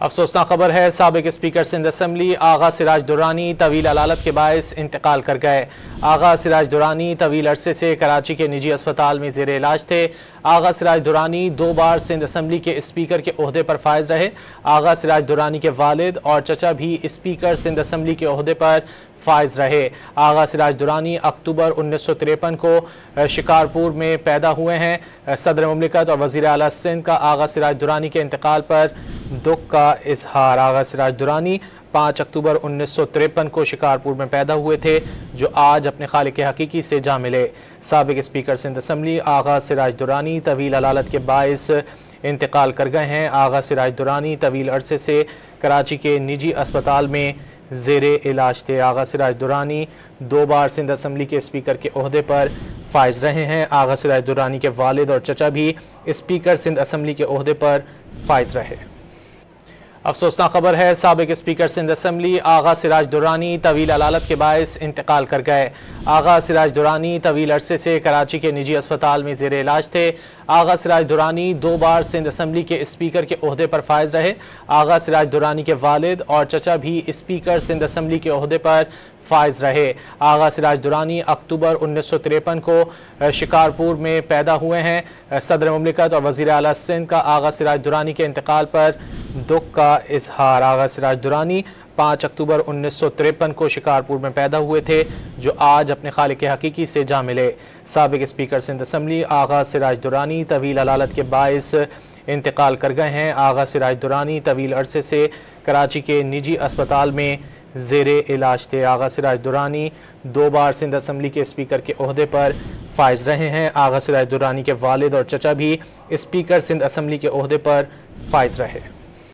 अफसोसनाक खबर है, साबिक स्पीकर सिंध असम्बली आगा सिराज दुरानी तवील अलालत के बायस इंतकाल कर गए। आगा सिराज दुरानी तवील अरसे से कराची के निजी अस्पताल में ज़ेर इलाज थे। आगा सिराज दुरानी 2 बार सिंध असम्बली के स्पीकर के ओहदे पर फायज रहे। आगा सिराज दुरानी के वालिद और चचा भी स्पीकर सिंध असम्बली के ओहदे पर फायज रहे। आगा सिराज दुरानी अक्टूबर 1953 को शिकारपुर में पैदा हुए हैं। सदर मुमलिकत और वज़ीर आला सिंध का आगा सिराज दुरानी के इंतकाल पर दुख का इजहार। आगा सिराज दुरानी 5 अक्टूबर 1953 को शिकारपुर में पैदा हुए थे, जो आज अपने खालिक हकीकी से जा मिले। साबिक स्पीकर सिंध असम्बली आगा सिराज दुरानी तवील अलालत के बायस इंतकाल कर गए हैं। आगा सिराज दुरानी तवील अरसे से कराची के निजी अस्पताल में ज़ेरे इलाज थे। आगा सिराज दुरानी 2 बार सिंध असम्बली के स्पीकर के ओहदे पर फायज रहे हैं। आगा सिराज दुरानी के वालिद और चचा भी स्पीकर सिंध असम्बली के ओहदे पर फायज रहे। अफसोसनाक खबर है, साबिक स्पीकर सिंध असम्बली आगा सिराज दुरानी तवील अलालत के बायस इंतकाल कर गए। आगा सिराज दुरानी तवील अरसे से कराची के निजी अस्पताल में ज़ेर इलाज थे। आगा सिराज दुरानी 2 बार सिंध असम्बली के स्पीकर के ओहदे पर फायज रहे। आगा सिराज दुरानी के वालिद और चचा भी स्पीकर सिंध असम्बली के ओहदे पर फायज रहे। आगा सिराज दुरानी अक्टूबर 1953 को शिकारपुर में पैदा हुए हैं। सदर मुमलिकत और वज़ीर आला सिंध का आगा सिराज दुरानी के इंतकाल पर दुख का इजहार। आगा सिराज दुरानी 5 अक्टूबर 1953 को शिकारपुर में पैदा हुए थे, जो आज अपने खालिक हकीकी से जा मिले। साबिक स्पीकर सिंध असम्बली आगा सिराज दुरानी तवील अलालत के बायस इंतकाल कर गए हैं। आगा सिराज दुरानी तवील अरसे से कराची के निजी अस्पताल में ज़ेरे इलाज थे। आगा सिराज दुरानी 2 बार सिंध असम्बली के स्पीकर के ओहदे पर फायज रहे हैं। आगा सिराज दुरानी के वालिद और चचा भी स्पीकर सिंध असम्बली के ओहदे पर फायज रहे।